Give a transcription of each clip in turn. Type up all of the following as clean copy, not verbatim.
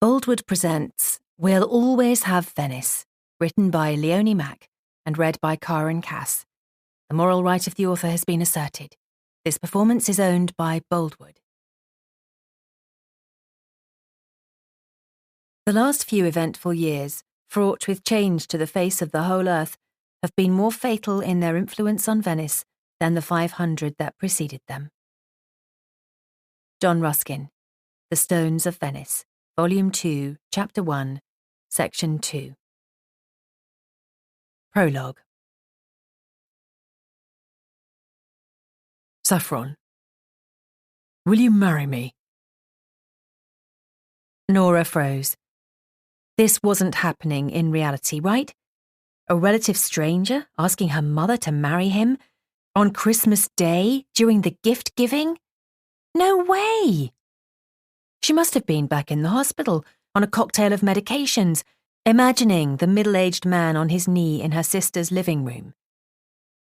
Boldwood presents We'll Always Have Venice, written by Leonie Mack and read by Karen Cass. The moral right of the author has been asserted. This performance is owned by Boldwood. The last few eventful years, fraught with change to the face of the whole earth, have been more fatal in their influence on Venice than the 500 that preceded them. John Ruskin, The Stones of Venice, Volume 2, Chapter 1, Section 2. Prologue. Saffron, will you marry me? Norah froze. This wasn't happening in reality, right? A relative stranger asking her mother to marry him on Christmas Day during the gift-giving? No way! She must have been back in the hospital on a cocktail of medications, imagining the middle-aged man on his knee in her sister's living room.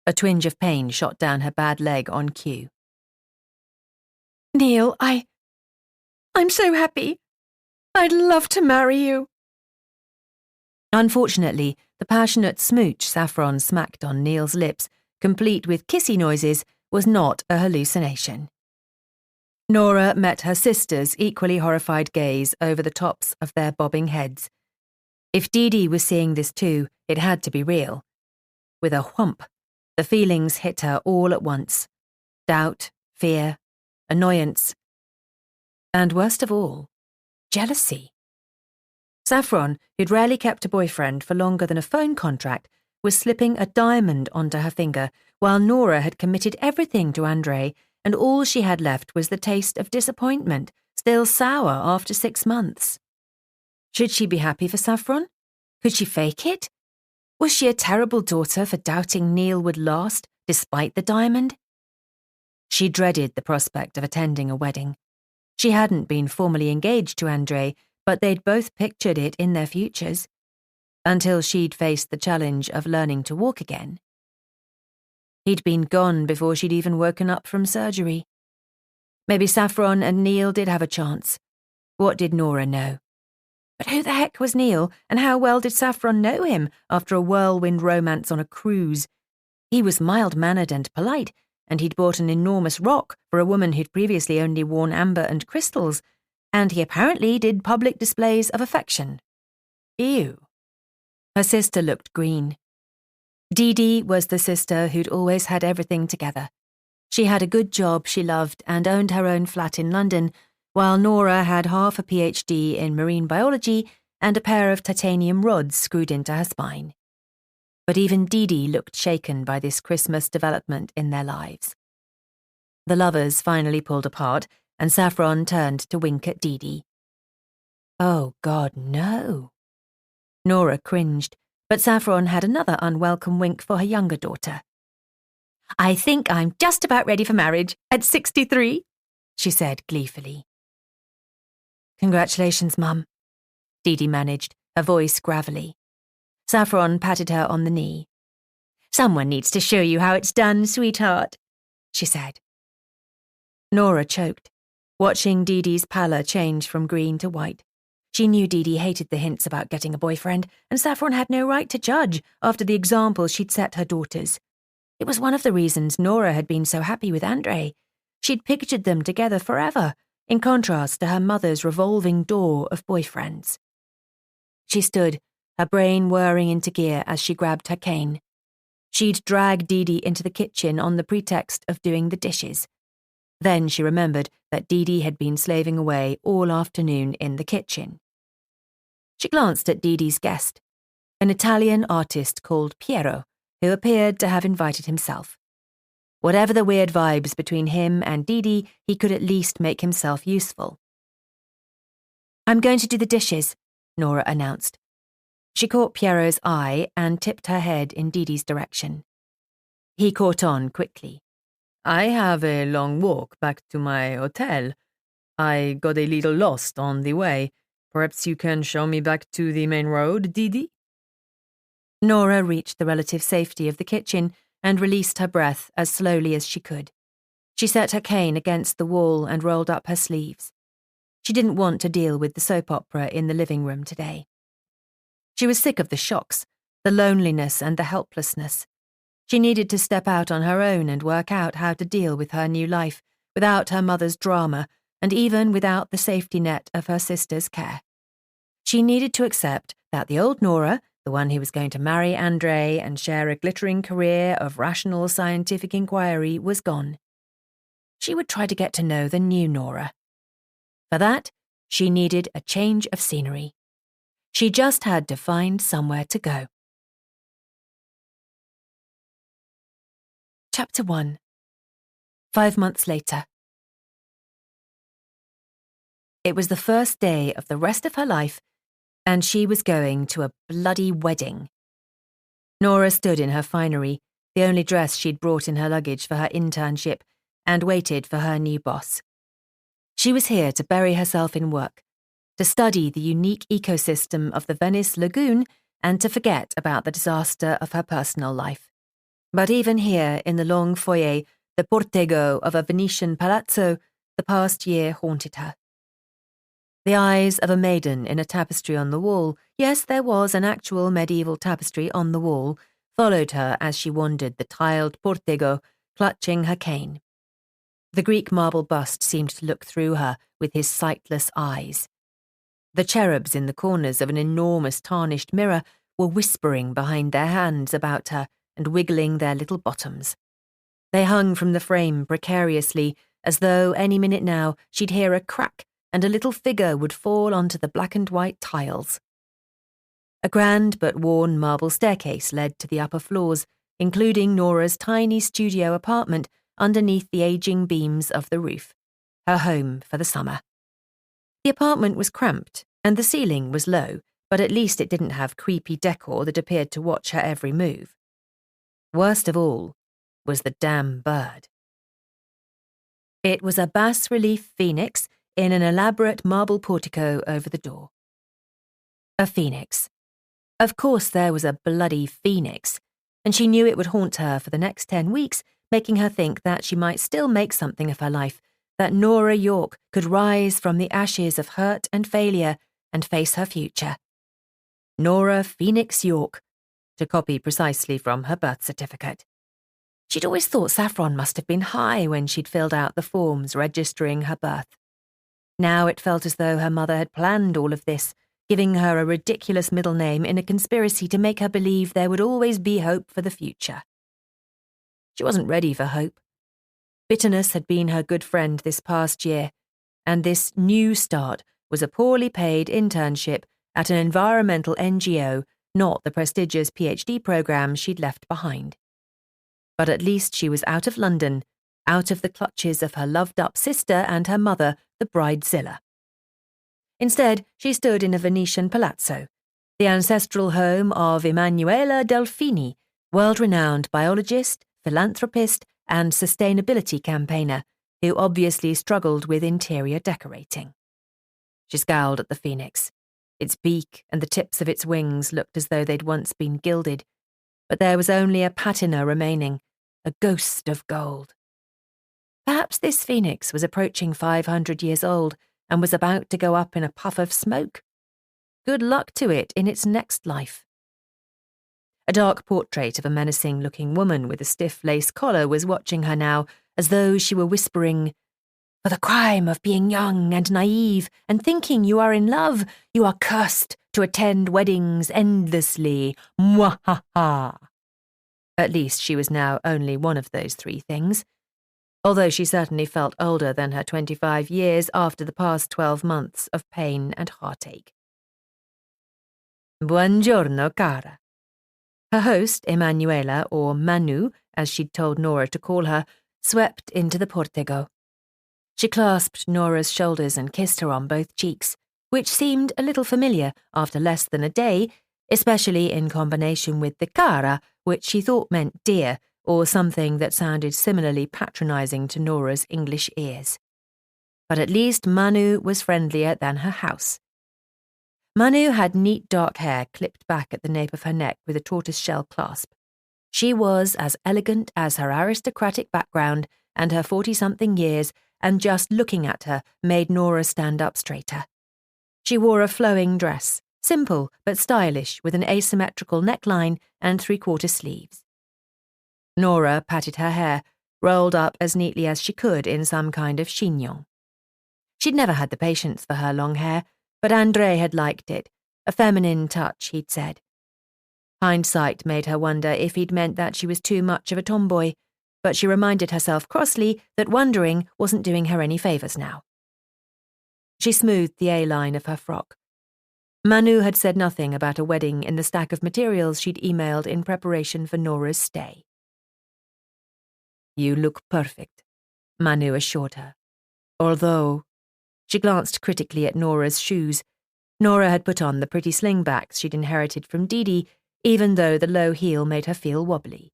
A twinge of pain shot down her bad leg on cue. Neil, I'm so happy. I'd love to marry you. Unfortunately, the passionate smooch Saffron smacked on Neil's lips, complete with kissy noises, was not a hallucination. Norah met her sister's equally horrified gaze over the tops of their bobbing heads. If Dee was seeing this too, it had to be real. With a whump, the feelings hit her all at once. Doubt, fear, annoyance, and worst of all, jealousy. Saffron, who'd rarely kept a boyfriend for longer than a phone contract, was slipping a diamond onto her finger, while Norah had committed everything to Andre, and all she had left was the taste of disappointment, still sour after 6 months. Should she be happy for Saffron? Could she fake it? Was she a terrible daughter for doubting Neil would last, despite the diamond? She dreaded the prospect of attending a wedding. She hadn't been formally engaged to Andre, but they'd both pictured it in their futures, until she'd faced the challenge of learning to walk again. He'd been gone before she'd even woken up from surgery. Maybe Saffron and Neil did have a chance. What did Norah know? But who the heck was Neil, and how well did Saffron know him after a whirlwind romance on a cruise? He was mild-mannered and polite, and he'd bought an enormous rock for a woman who'd previously only worn amber and crystals, and he apparently did public displays of affection. Ew. Her sister looked green. Dee was the sister who'd always had everything together. She had a good job she loved and owned her own flat in London, while Norah had half a PhD in marine biology and a pair of titanium rods screwed into her spine. But even Dee looked shaken by this Christmas development in their lives. The lovers finally pulled apart, and Saffron turned to wink at Dee. Oh, God, no. Norah cringed, but Saffron had another unwelcome wink for her younger daughter. I think I'm just about ready for marriage at 63, she said gleefully. Congratulations, Mum, Dee managed, her voice gravelly. Saffron patted her on the knee. Someone needs to show you how it's done, sweetheart, she said. Norah choked, watching Dee's pallor change from green to white. She knew Dee hated the hints about getting a boyfriend, and Saffron had no right to judge after the example she'd set her daughters. It was one of the reasons Norah had been so happy with Andre. She'd pictured them together forever, in contrast to her mother's revolving door of boyfriends. She stood, her brain whirring into gear as she grabbed her cane. She'd drag Dee into the kitchen on the pretext of doing the dishes. Then she remembered that Dee had been slaving away all afternoon in the kitchen. She glanced at Dee's guest, an Italian artist called Piero, who appeared to have invited himself. Whatever the weird vibes between him and Dee, he could at least make himself useful. I'm going to do the dishes, Norah announced. She caught Piero's eye and tipped her head in Dee's direction. He caught on quickly. I have a long walk back to my hotel. I got a little lost on the way. Perhaps you can show me back to the main road, Dee? Norah reached the relative safety of the kitchen and released her breath as slowly as she could. She set her cane against the wall and rolled up her sleeves. She didn't want to deal with the soap opera in the living room today. She was sick of the shocks, the loneliness and the helplessness. She needed to step out on her own and work out how to deal with her new life, without her mother's drama, and even without the safety net of her sister's care. She needed to accept that the old Norah, the one who was going to marry André and share a glittering career of rational scientific inquiry, was gone. She would try to get to know the new Norah. For that, she needed a change of scenery. She just had to find somewhere to go. Chapter 1. 5 months later. It was the first day of the rest of her life, and she was going to a bloody wedding. Norah stood in her finery, the only dress she'd brought in her luggage for her internship, and waited for her new boss. She was here to bury herself in work, to study the unique ecosystem of the Venice lagoon, and to forget about the disaster of her personal life. But even here, in the long foyer, the portego of a Venetian palazzo, the past year haunted her. The eyes of a maiden in a tapestry on the wall, yes, there was an actual medieval tapestry on the wall, followed her as she wandered the tiled portego, clutching her cane. The Greek marble bust seemed to look through her with his sightless eyes. The cherubs in the corners of an enormous tarnished mirror were whispering behind their hands about her and wiggling their little bottoms. They hung from the frame precariously, as though any minute now she'd hear a crack and a little figure would fall onto the black and white tiles. A grand but worn marble staircase led to the upper floors, including Norah's tiny studio apartment underneath the aging beams of the roof, her home for the summer. The apartment was cramped, and the ceiling was low, but at least it didn't have creepy decor that appeared to watch her every move. Worst of all was the damn bird. It was a bas-relief phoenix in an elaborate marble portico over the door. A phoenix. Of course there was a bloody phoenix, and she knew it would haunt her for the next 10 weeks, making her think that she might still make something of her life, that Norah York could rise from the ashes of hurt and failure and face her future. Norah Phoenix York, to copy precisely from her birth certificate. She'd always thought saffron must have been high when she'd filled out the forms registering her birth. Now it felt as though her mother had planned all of this, giving her a ridiculous middle name in a conspiracy to make her believe there would always be hope for the future. She wasn't ready for hope. Bitterness had been her good friend this past year, and this new start was a poorly paid internship at an environmental NGO, not the prestigious PhD program she'd left behind. But at least she was out of London, out of the clutches of her loved-up sister and her mother, the bridezilla. Instead, she stood in a Venetian palazzo, the ancestral home of Emanuela Delfini, world-renowned biologist, philanthropist, and sustainability campaigner, who obviously struggled with interior decorating. She scowled at the phoenix. Its beak and the tips of its wings looked as though they'd once been gilded, but there was only a patina remaining, a ghost of gold. Perhaps this phoenix was approaching 500 years old and was about to go up in a puff of smoke. Good luck to it in its next life. A dark portrait of a menacing-looking woman with a stiff lace collar was watching her now, as though she were whispering, "For the crime of being young and naive and thinking you are in love, you are cursed to attend weddings endlessly. Mwahaha." At least she was now only one of those 3 things, although she certainly felt older than her 25 years after the past 12 months of pain and heartache. "Buongiorno, cara." Her host, Emanuela, or Manu, as she'd told Norah to call her, swept into the portego. She clasped Norah's shoulders and kissed her on both cheeks, which seemed a little familiar after less than a day, especially in combination with the cara, which she thought meant dear, or something that sounded similarly patronising to Norah's English ears. But at least Manu was friendlier than her house. Manu had neat dark hair clipped back at the nape of her neck with a tortoiseshell clasp. She was as elegant as her aristocratic background and her 40-something years, and just looking at her made Norah stand up straighter. She wore a flowing dress, simple but stylish, with an asymmetrical neckline and three-quarter sleeves. Norah patted her hair, rolled up as neatly as she could in some kind of chignon. She'd never had the patience for her long hair, but André had liked it, a feminine touch, he'd said. Hindsight made her wonder if he'd meant that she was too much of a tomboy, but she reminded herself crossly that wondering wasn't doing her any favours now. She smoothed the A-line of her frock. Manu had said nothing about a wedding in the stack of materials she'd emailed in preparation for Norah's stay. "You look perfect," Manu assured her. Although, she glanced critically at Norah's shoes. Norah had put on the pretty slingbacks she'd inherited from Didi, even though the low heel made her feel wobbly.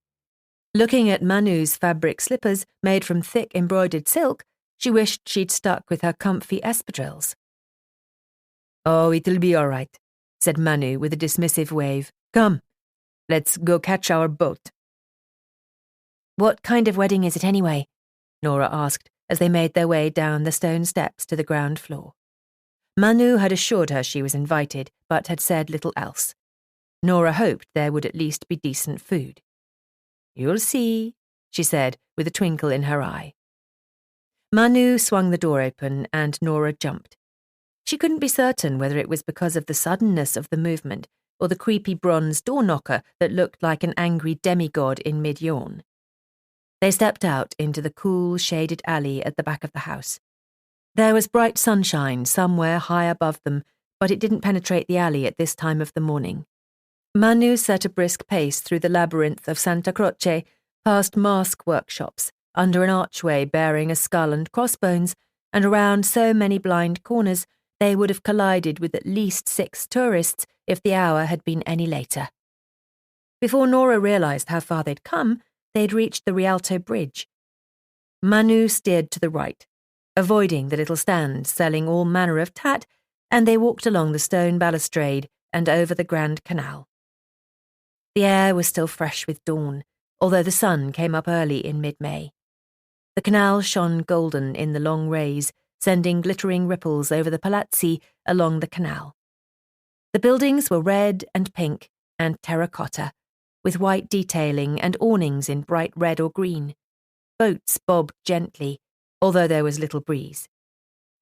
Looking at Manu's fabric slippers made from thick embroidered silk, she wished she'd stuck with her comfy espadrilles. "Oh, it'll be all right," said Manu with a dismissive wave. "Come, let's go catch our boat." "What kind of wedding is it anyway?" Norah asked as they made their way down the stone steps to the ground floor. Manu had assured her she was invited, but had said little else. Norah hoped there would at least be decent food. "You'll see," she said, with a twinkle in her eye. Manu swung the door open and Norah jumped. She couldn't be certain whether it was because of the suddenness of the movement or the creepy bronze door knocker that looked like an angry demigod in mid-yawn. They stepped out into the cool, shaded alley at the back of the house. There was bright sunshine somewhere high above them, but it didn't penetrate the alley at this time of the morning. Manu set a brisk pace through the labyrinth of Santa Croce, past mask workshops, under an archway bearing a skull and crossbones, and around so many blind corners they would have collided with at least 6 tourists if the hour had been any later. Before Norah realised how far they'd come, they'd reached the Rialto Bridge. Manu steered to the right, avoiding the little stand selling all manner of tat, and they walked along the stone balustrade and over the Grand Canal. The air was still fresh with dawn, although the sun came up early in mid-May. The canal shone golden in the long rays, sending glittering ripples over the palazzi along the canal. The buildings were red and pink and terracotta, with white detailing and awnings in bright red or green. Boats bobbed gently, although there was little breeze.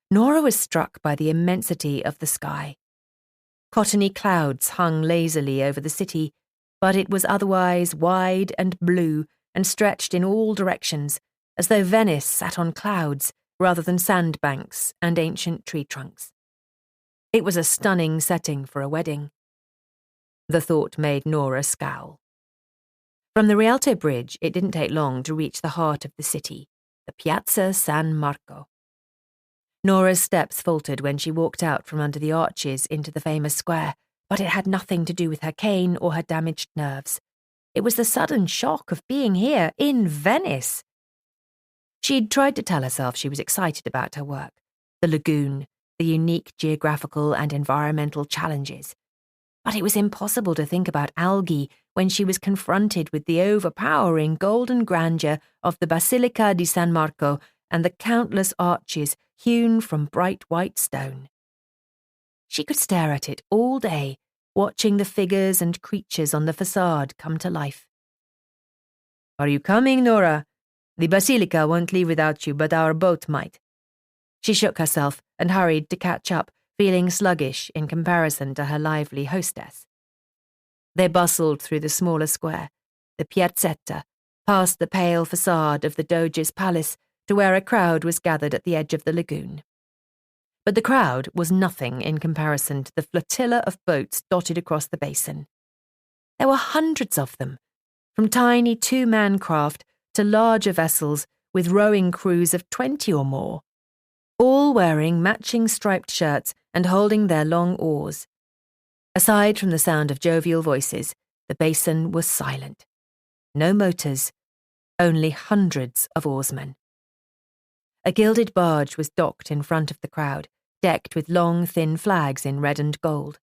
Norah was struck by the immensity of the sky. Cottony clouds hung lazily over the city, but it was otherwise wide and blue and stretched in all directions, as though Venice sat on clouds rather than sandbanks and ancient tree trunks. It was a stunning setting for a wedding. The thought made Norah scowl. From the Rialto Bridge, it didn't take long to reach the heart of the city, the Piazza San Marco. Norah's steps faltered when she walked out from under the arches into the famous square, but it had nothing to do with her cane or her damaged nerves. It was the sudden shock of being here, in Venice. She'd tried to tell herself she was excited about her work, the lagoon, the unique geographical and environmental challenges. But it was impossible to think about algae when she was confronted with the overpowering golden grandeur of the Basilica di San Marco and the countless arches hewn from bright white stone. She could stare at it all day, watching the figures and creatures on the facade come to life. "Are you coming, Norah? The Basilica won't leave without you, but our boat might." She shook herself and hurried to catch up, feeling sluggish in comparison to her lively hostess. They bustled through the smaller square, the Piazzetta, past the pale facade of the Doge's palace to where a crowd was gathered at the edge of the lagoon. But the crowd was nothing in comparison to the flotilla of boats dotted across the basin. There were hundreds of them, from tiny 2-man craft to larger vessels with rowing crews of 20 or more, all wearing matching striped shirts and holding their long oars. Aside from the sound of jovial voices, the basin was silent. No motors, only hundreds of oarsmen. A gilded barge was docked in front of the crowd, decked with long, thin flags in red and gold.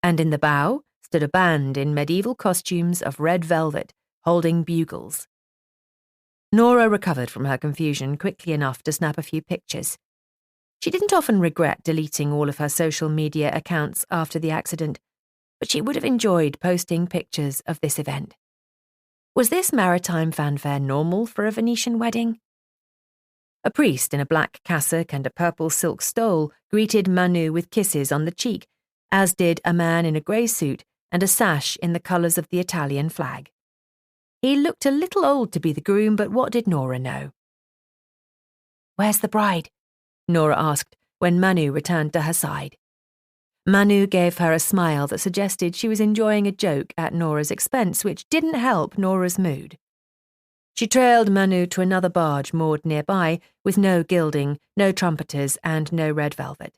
And in the bow stood a band in medieval costumes of red velvet, holding bugles. Norah recovered from her confusion quickly enough to snap a few pictures. She didn't often regret deleting all of her social media accounts after the accident, but she would have enjoyed posting pictures of this event. Was this maritime fanfare normal for a Venetian wedding? A priest in a black cassock and a purple silk stole greeted Manu with kisses on the cheek, as did a man in a grey suit and a sash in the colours of the Italian flag. He looked a little old to be the groom, but what did Norah know? "Where's the bride?" Norah asked when Manu returned to her side. Manu gave her a smile that suggested she was enjoying a joke at Norah's expense, which didn't help Norah's mood. She trailed Manu to another barge moored nearby, with no gilding, no trumpeters, and no red velvet.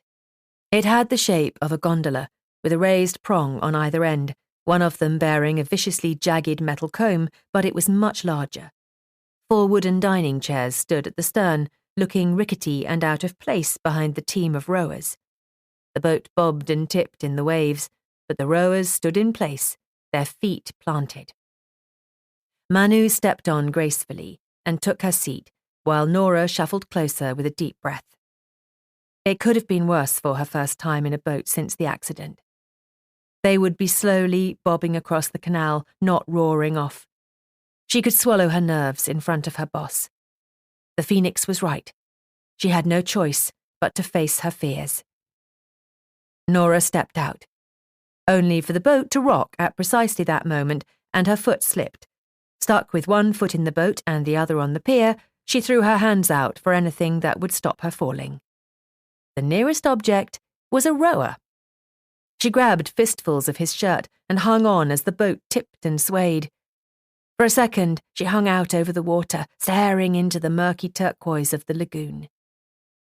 It had the shape of a gondola, with a raised prong on either end, one of them bearing a viciously jagged metal comb, but it was much larger. 4 wooden dining chairs stood at the stern, looking rickety and out of place behind the team of rowers. The boat bobbed and tipped in the waves, but the rowers stood in place, their feet planted. Manu stepped on gracefully and took her seat, while Norah shuffled closer with a deep breath. It could have been worse for her first time in a boat since the accident. They would be slowly bobbing across the canal, not roaring off. She could swallow her nerves in front of her boss. The Phoenix was right. She had no choice but to face her fears. Norah stepped out, only for the boat to rock at precisely that moment, and her foot slipped. Stuck with one foot in the boat and the other on the pier, she threw her hands out for anything that would stop her falling. The nearest object was a rower. She grabbed fistfuls of his shirt and hung on as the boat tipped and swayed. For a second, she hung out over the water, staring into the murky turquoise of the lagoon.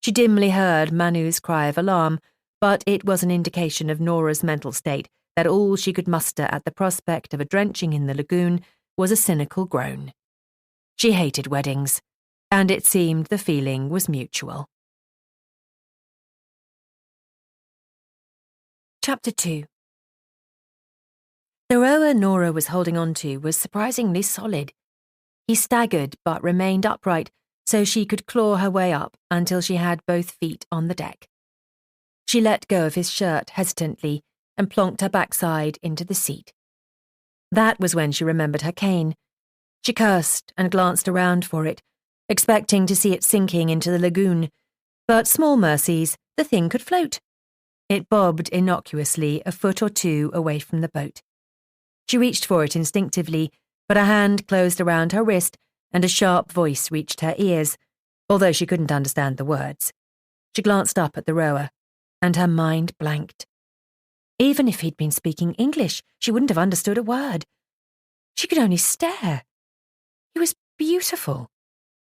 She dimly heard Manu's cry of alarm, but it was an indication of Norah's mental state that all she could muster at the prospect of a drenching in the lagoon was a cynical groan. She hated weddings, and it seemed the feeling was mutual. Chapter 2. The rower Norah was holding on to was surprisingly solid. He staggered but remained upright, so she could claw her way up until she had both feet on the deck. She let go of his shirt hesitantly and plonked her backside into the seat. That was when she remembered her cane. She cursed and glanced around for it, expecting to see it sinking into the lagoon. But small mercies, the thing could float. It bobbed innocuously a foot or two away from the boat. She reached for it instinctively, but a hand closed around her wrist and a sharp voice reached her ears, although she couldn't understand the words. She glanced up at the rower, and her mind blanked. Even if he'd been speaking English, she wouldn't have understood a word. She could only stare. He was beautiful.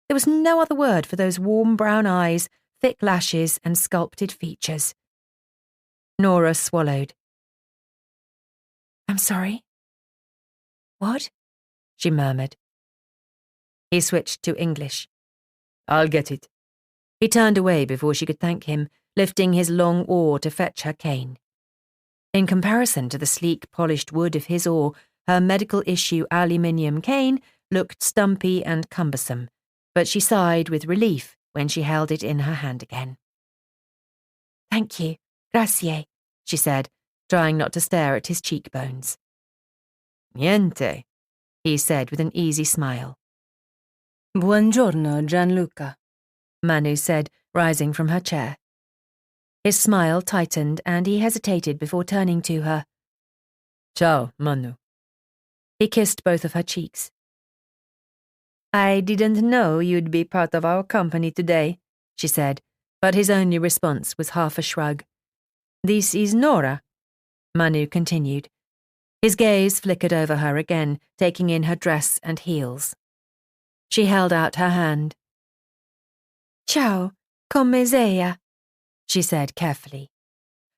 There was no other word for those warm brown eyes, thick lashes, and sculpted features. Norah swallowed. "I'm sorry." "What?" she murmured. He switched to English. "I'll get it." He turned away before she could thank him, lifting his long oar to fetch her cane. In comparison to the sleek, polished wood of his oar, her medical-issue aluminium cane looked stumpy and cumbersome, but she sighed with relief when she held it in her hand again. "Thank you, grazie," she said, trying not to stare at his cheekbones. "Niente," he said with an easy smile. "Buongiorno, Gianluca," Manu said, rising from her chair. His smile tightened and he hesitated before turning to her. "Ciao, Manu." He kissed both of her cheeks. "I didn't know you'd be part of our company today," she said, but his only response was half a shrug. "This is Norah," Manu continued. His gaze flickered over her again, taking in her dress and heels. She held out her hand. "Ciao, come sei?" she said carefully.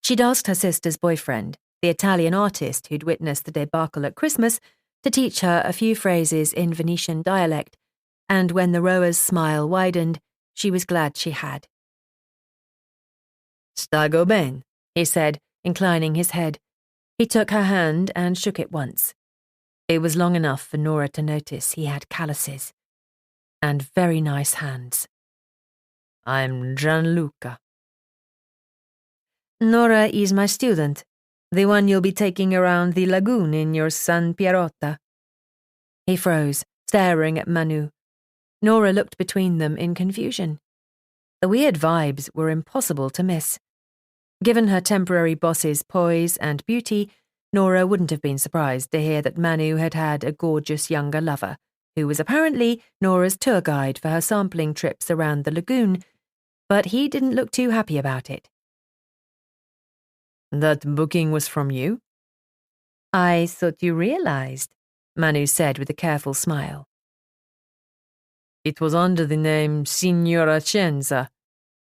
She'd asked her sister's boyfriend, the Italian artist who'd witnessed the debacle at Christmas, to teach her a few phrases in Venetian dialect, and when the rower's smile widened, she was glad she had. "Stago ben," he said, inclining his head. He took her hand and shook it once. It was long enough for Norah to notice he had calluses. and very nice hands. I'm Gianluca. Norah is my student, the one you'll be taking around the lagoon in your San Pierotta. He froze, staring at Manu. Norah looked between them in confusion. The weird vibes were impossible to miss. Given her temporary boss's poise and beauty, Norah wouldn't have been surprised to hear that Manu had had a gorgeous younger lover, who was apparently Norah's tour guide for her sampling trips around the lagoon, but he didn't look too happy about it. That booking was from you? I thought you realized, Manu said with a careful smile. It was under the name Signora Cenza.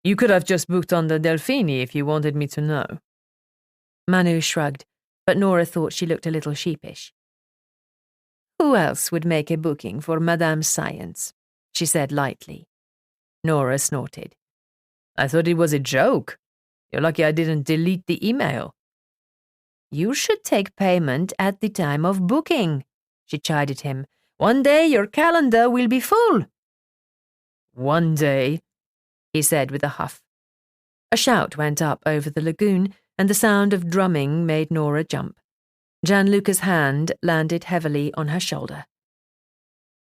You could have just booked under Delfini if you wanted me to know. Manu shrugged, but Norah thought she looked a little sheepish. Who else would make a booking for Madame Science? She said lightly. Norah snorted. I thought it was a joke. You're lucky I didn't delete the email. You should take payment at the time of booking, she chided him. One day your calendar will be full. One day, he said with a huff. A shout went up over the lagoon, and the sound of drumming made Norah jump. Gianluca's hand landed heavily on her shoulder.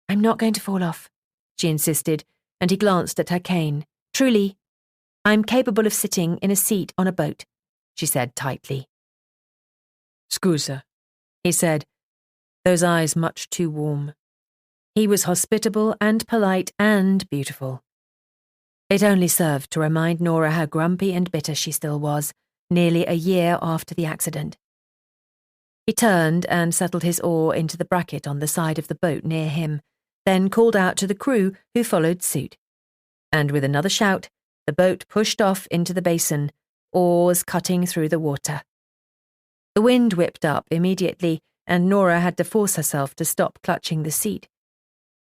I'm not going to fall off, she insisted, and he glanced at her cane. Truly, I'm capable of sitting in a seat on a boat, she said tightly. Scusa, he said, those eyes much too warm. He was hospitable and polite and beautiful. It only served to remind Norah how grumpy and bitter she still was, nearly a year after the accident. He turned and settled his oar into the bracket on the side of the boat near him, then called out to the crew, who followed suit. And with another shout, the boat pushed off into the basin, oars cutting through the water. The wind whipped up immediately, and Norah had to force herself to stop clutching the seat.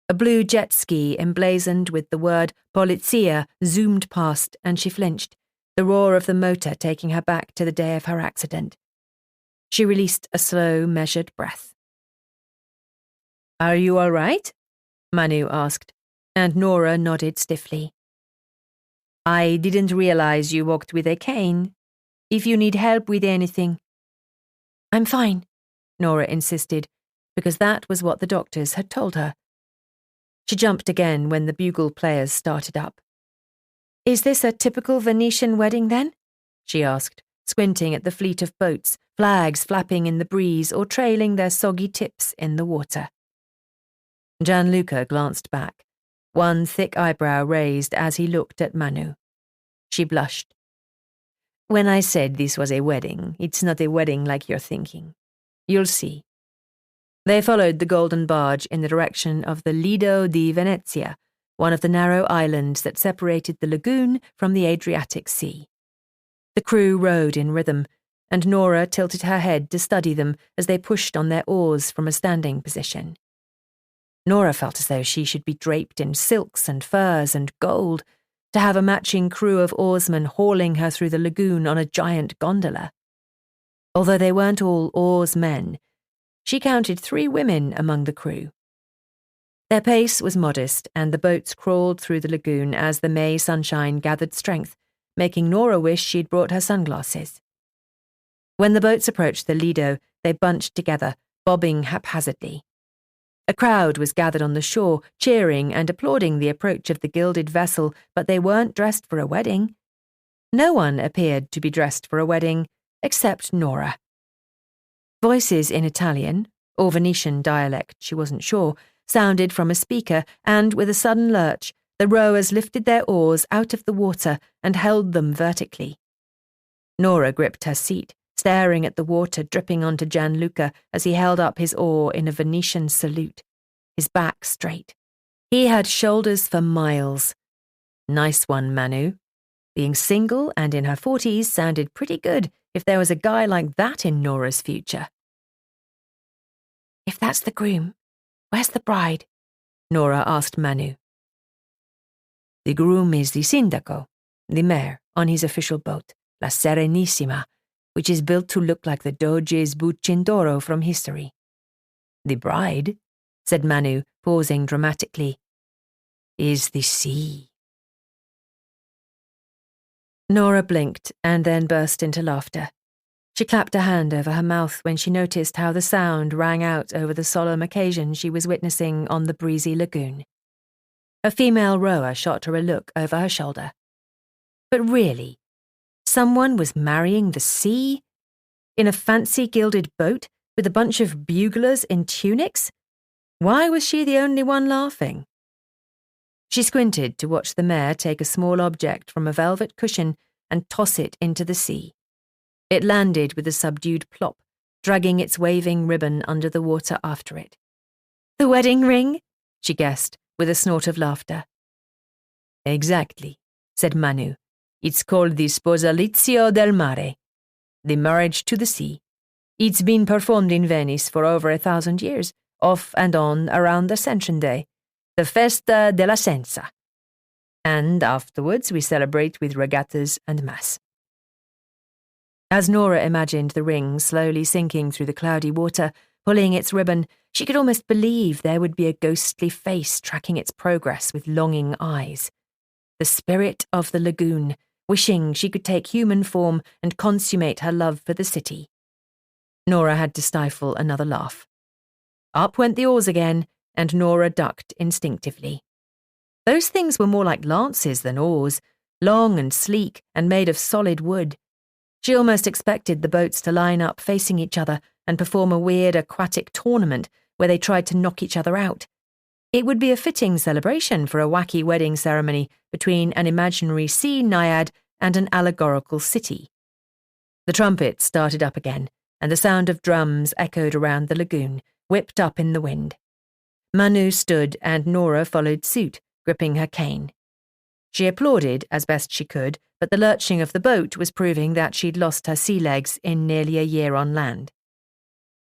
A blue jet ski emblazoned with the word Polizia zoomed past, and she flinched, the roar of the motor taking her back to the day of her accident. She released a slow, measured breath. Are you all right? Manu asked, and Norah nodded stiffly. I didn't realize you walked with a cane. If you need help with anything. I'm fine, Norah insisted, because that was what the doctors had told her. She jumped again when the bugle players started up. Is this a typical Venetian wedding, then? She asked, squinting at the fleet of boats, flags flapping in the breeze or trailing their soggy tips in the water. Gianluca glanced back, one thick eyebrow raised as he looked at Manu. She blushed. When I said this was a wedding, it's not a wedding like you're thinking. You'll see. They followed the golden barge in the direction of the Lido di Venezia, one of the narrow islands that separated the lagoon from the Adriatic Sea. The crew rowed in rhythm, and Norah tilted her head to study them as they pushed on their oars from a standing position. Norah felt as though she should be draped in silks and furs and gold, to have a matching crew of oarsmen hauling her through the lagoon on a giant gondola. Although they weren't all oarsmen, she counted 3 women among the crew. Their pace was modest, and the boats crawled through the lagoon as the May sunshine gathered strength, making Norah wish she'd brought her sunglasses. When the boats approached the Lido, they bunched together, bobbing haphazardly. A crowd was gathered on the shore, cheering and applauding the approach of the gilded vessel, but they weren't dressed for a wedding. No one appeared to be dressed for a wedding, except Norah. Voices in Italian, or Venetian dialect, she wasn't sure, sounded from a speaker, and with a sudden lurch, the rowers lifted their oars out of the water and held them vertically. Norah gripped her seat, staring at the water dripping onto Gianluca as he held up his oar in a Venetian salute, his back straight. He had shoulders for miles. Nice one, Manu. Being single and in her 40s sounded pretty good if there was a guy like that in Norah's future. If that's the groom, where's the bride? Norah asked Manu. The groom is the Sindaco, the mayor, on his official boat, La Serenissima, which is built to look like the Doge's Bucintoro from history. The bride, said Manu, pausing dramatically. is the sea. Norah blinked and then burst into laughter. She clapped a hand over her mouth when she noticed how the sound rang out over the solemn occasion she was witnessing on the breezy lagoon. A female rower shot her a look over her shoulder. But really, someone was marrying the sea? In a fancy gilded boat with a bunch of buglers in tunics? Why was she the only one laughing? She squinted to watch the mare take a small object from a velvet cushion and toss it into the sea. It landed with a subdued plop, dragging its waving ribbon under the water after it. "The wedding ring?" she guessed, with a snort of laughter. "Exactly," said Manu. "It's called the Sposalizio del Mare, the marriage to the sea. It's been performed in Venice for over 1,000 years, off and on around Ascension Day, the Festa della Senza. And afterwards we celebrate with regattas and mass." As Norah imagined the ring slowly sinking through the cloudy water, pulling its ribbon, she could almost believe there would be a ghostly face tracking its progress with longing eyes. The spirit of the lagoon, wishing she could take human form and consummate her love for the city. Norah had to stifle another laugh. Up went the oars again, and Norah ducked instinctively. Those things were more like lances than oars, long and sleek and made of solid wood. She almost expected the boats to line up facing each other and perform a weird aquatic tournament where they tried to knock each other out. It would be a fitting celebration for a wacky wedding ceremony between an imaginary sea naiad and an allegorical city. The trumpets started up again, and the sound of drums echoed around the lagoon, whipped up in the wind. Manu stood and Norah followed suit, gripping her cane. She applauded as best she could, but the lurching of the boat was proving that she'd lost her sea legs in nearly a year on land.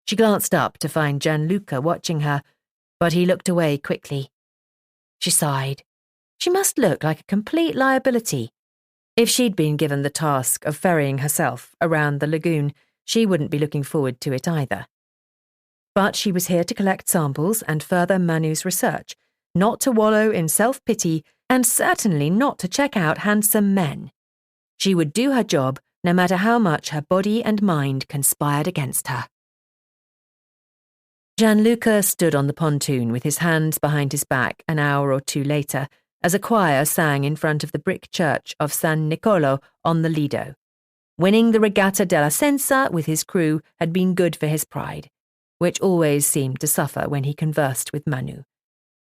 She glanced up to find Gianluca watching her, but he looked away quickly. She sighed. She must look like a complete liability. If she'd been given the task of ferrying herself around the lagoon, she wouldn't be looking forward to it either. But she was here to collect samples and further Manu's research, not to wallow in self-pity, and certainly not to check out handsome men. She would do her job no matter how much her body and mind conspired against her. Gianluca stood on the pontoon with his hands behind his back an hour or two later as a choir sang in front of the brick church of San Nicolo on the Lido. Winning the Regatta della Senza with his crew had been good for his pride, which always seemed to suffer when he conversed with Manu.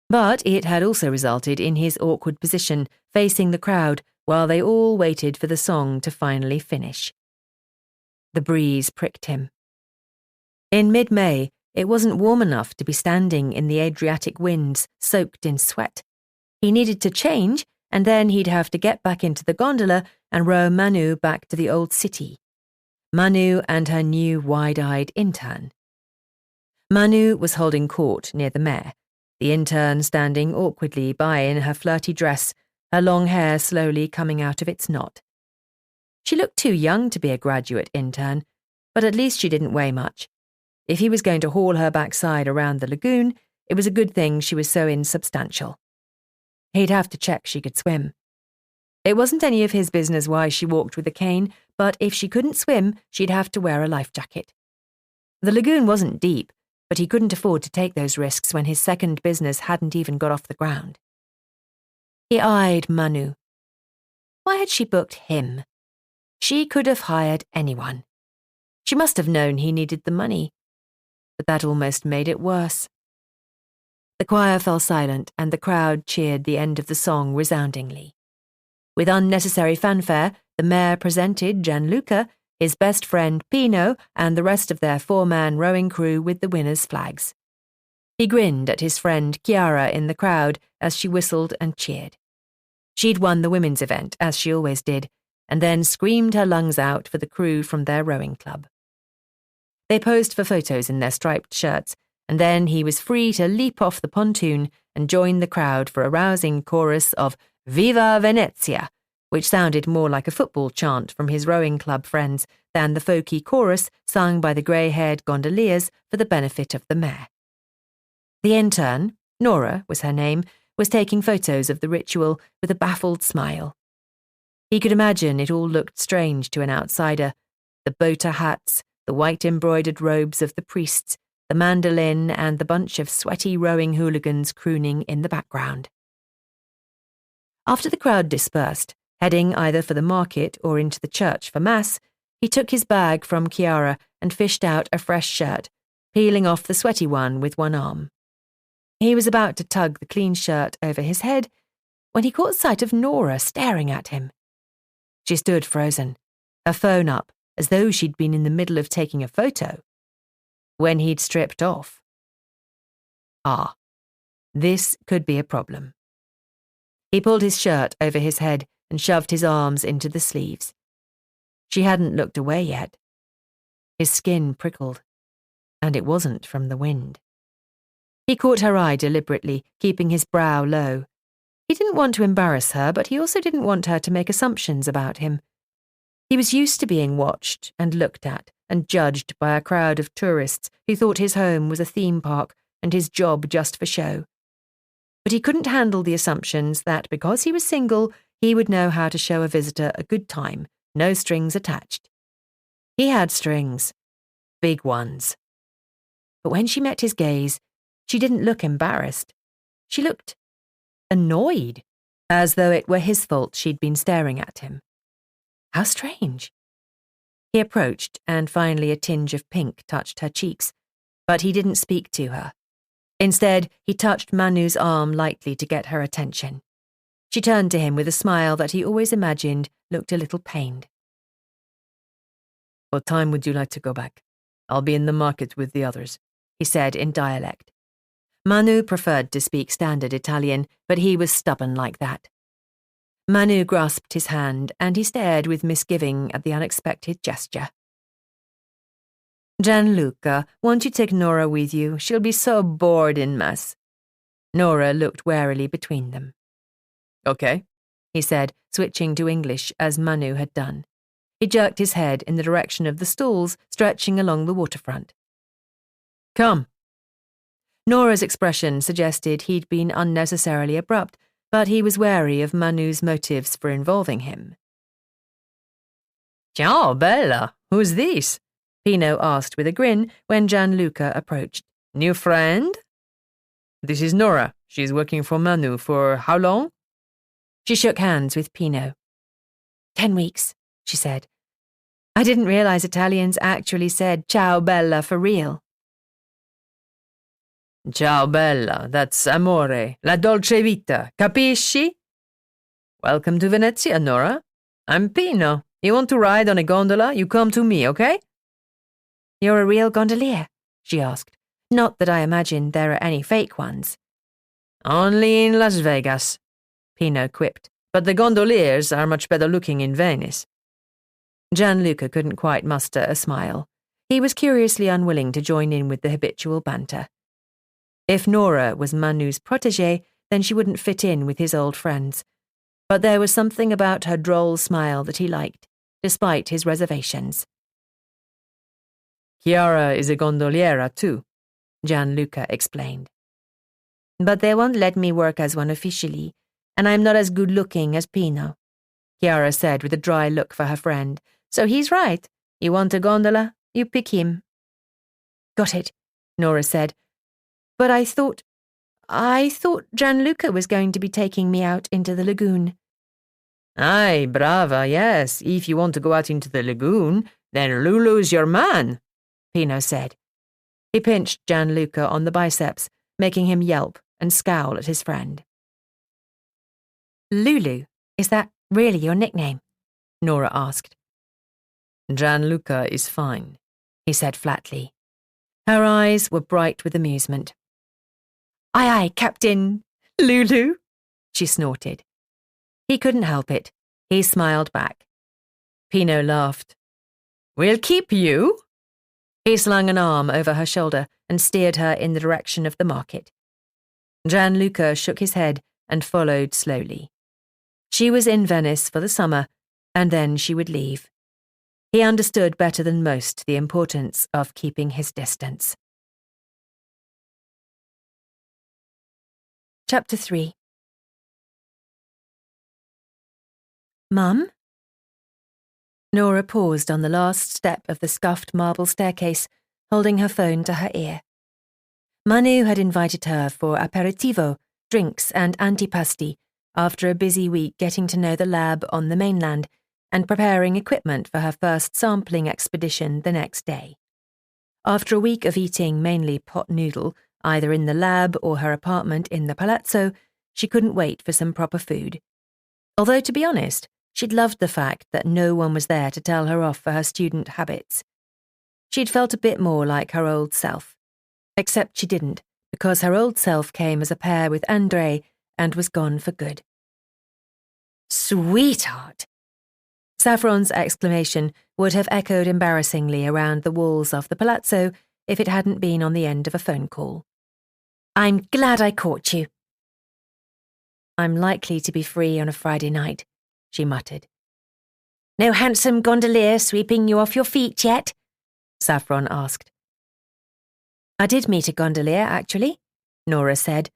But it had also resulted in his awkward position facing the crowd while they all waited for the song to finally finish. The breeze pricked him. In mid-May, it wasn't warm enough to be standing in the Adriatic winds, soaked in sweat. He needed to change, and then he'd have to get back into the gondola and row Manu back to the old city. Manu and her new wide-eyed intern. Manu was holding court near the mayor, the intern standing awkwardly by in her flirty dress, her long hair slowly coming out of its knot. She looked too young to be a graduate intern, but at least she didn't weigh much. If he was going to haul her backside around the lagoon, it was a good thing she was so insubstantial. He'd have to check she could swim. It wasn't any of his business why she walked with a cane, but if she couldn't swim, she'd have to wear a life jacket. The lagoon wasn't deep, but he couldn't afford to take those risks when his second business hadn't even got off the ground. He eyed Manu. Why had she booked him? She could have hired anyone. She must have known he needed the money. But that almost made it worse. The choir fell silent and the crowd cheered the end of the song resoundingly. With unnecessary fanfare, the mayor presented Gianluca, his best friend Pino, and the rest of their four-man rowing crew with the winners' flags. He grinned at his friend Chiara in the crowd as she whistled and cheered. She'd won the women's event, as she always did, and then screamed her lungs out for the crew from their rowing club. They posed for photos in their striped shirts, and then he was free to leap off the pontoon and join the crowd for a rousing chorus of Viva Venezia, which sounded more like a football chant from his rowing club friends than the folky chorus sung by the grey-haired gondoliers for the benefit of the mayor. The intern, Norah was her name, was taking photos of the ritual with a baffled smile. He could imagine it all looked strange to an outsider: the boater hats, the white embroidered robes of the priests, the mandolin, and the bunch of sweaty rowing hooligans crooning in the background. After the crowd dispersed, heading either for the market or into the church for Mass, he took his bag from Chiara and fished out a fresh shirt, peeling off the sweaty one with one arm. He was about to tug the clean shirt over his head when he caught sight of Norah staring at him. She stood frozen, her phone up, as though she'd been in the middle of taking a photo. When he'd stripped off. This could be a problem. He pulled his shirt over his head and shoved his arms into the sleeves. She hadn't looked away yet. His skin prickled, and it wasn't from the wind. He caught her eye deliberately, keeping his brow low. He didn't want to embarrass her, but he also didn't want her to make assumptions about him. He was used to being watched and looked at and judged by a crowd of tourists who thought his home was a theme park and his job just for show. But he couldn't handle the assumptions that because he was single, he would know how to show a visitor a good time, no strings attached. He had strings, big ones. But when she met his gaze, she didn't look embarrassed. She looked annoyed, as though it were his fault she'd been staring at him. How strange. He approached, and finally a tinge of pink touched her cheeks, but he didn't speak to her. Instead, he touched Manu's arm lightly to get her attention. She turned to him with a smile that he always imagined looked a little pained. What time would you like to go back? I'll be in the market with the others, he said in dialect. Manu preferred to speak standard Italian, but he was stubborn like that. Manu grasped his hand, and he stared with misgiving at the unexpected gesture. Gianluca, won't you take Norah with you? She'll be so bored in Mass. Norah looked warily between them. Okay, he said, switching to English as Manu had done. He jerked his head in the direction of the stalls stretching along the waterfront. Come. Norah's expression suggested he'd been unnecessarily abrupt, but he was wary of Manu's motives for involving him. Ciao, Bella. Who's this? Pino asked with a grin when Gianluca approached. New friend? This is Norah. She's working for Manu for how long? She shook hands with Pino. 10 weeks, she said. I didn't realize Italians actually said ciao bella for real. Ciao bella, that's amore, la dolce vita, capisci? Welcome to Venezia, Norah. I'm Pino. You want to ride on a gondola? You come to me, okay? You're a real gondolier? She asked. Not that I imagine there are any fake ones. Only in Las Vegas, Pino quipped, but the gondoliers are much better looking in Venice. Gianluca couldn't quite muster a smile. He was curiously unwilling to join in with the habitual banter. If Norah was Manu's protégée, then she wouldn't fit in with his old friends. But there was something about her droll smile that he liked, despite his reservations. Chiara is a gondoliera too, Gianluca explained. But they won't let me work as one officially, and I'm not as good-looking as Pino, Chiara said with a dry look for her friend. So he's right. You want a gondola? You pick him. Got it, Norah said. But I thought Gianluca was going to be taking me out into the lagoon. Aye, brava, yes. If you want to go out into the lagoon, then Lulu's your man, Pino said. He pinched Gianluca on the biceps, making him yelp and scowl at his friend. Lulu, is that really your nickname? Norah asked. Gianluca is fine, he said flatly. Her eyes were bright with amusement. Aye, aye, Captain Lulu, she snorted. He couldn't help it. He smiled back. Pino laughed. We'll keep you. He slung an arm over her shoulder and steered her in the direction of the market. Gianluca shook his head and followed slowly. She was in Venice for the summer, and then she would leave. He understood better than most the importance of keeping his distance. Chapter 3. Mum? Norah paused on the last step of the scuffed marble staircase, holding her phone to her ear. Manu had invited her for aperitivo, drinks and antipasti, after a busy week getting to know the lab on the mainland and preparing equipment for her first sampling expedition the next day. After a week of eating mainly pot noodle, either in the lab or her apartment in the palazzo, she couldn't wait for some proper food. Although, to be honest, she'd loved the fact that no one was there to tell her off for her student habits. She'd felt a bit more like her old self. Except she didn't, because her old self came as a pair with André and was gone for good. Sweetheart! Saffron's exclamation would have echoed embarrassingly around the walls of the palazzo if it hadn't been on the end of a phone call. I'm glad I caught you. I'm likely to be free on a Friday night, she muttered. No handsome gondolier sweeping you off your feet yet? Saffron asked. I did meet a gondolier, actually, Norah said,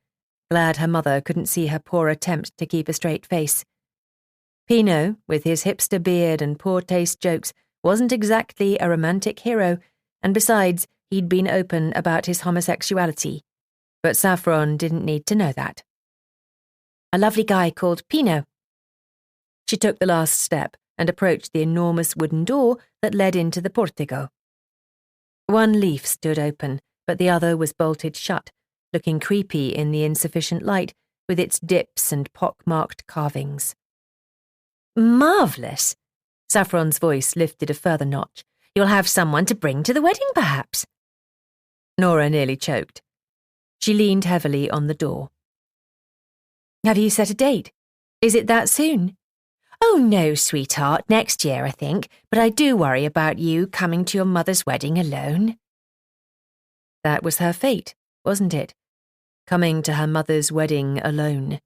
glad her mother couldn't see her poor attempt to keep a straight face. Pino, with his hipster beard and poor taste jokes, wasn't exactly a romantic hero, and besides, he'd been open about his homosexuality. But Saffron didn't need to know that. A lovely guy called Pino. She took the last step and approached the enormous wooden door that led into the portico. One leaf stood open, but the other was bolted shut, looking creepy in the insufficient light with its dips and pock-marked carvings. Marvellous! Saffron's voice lifted a further notch. You'll have someone to bring to the wedding, perhaps? Norah nearly choked. She leaned heavily on the door. Have you set a date? Is it that soon? Oh no, sweetheart, next year, I think, but I do worry about you coming to your mother's wedding alone. That was her fate, wasn't it? Coming to her mother's wedding alone.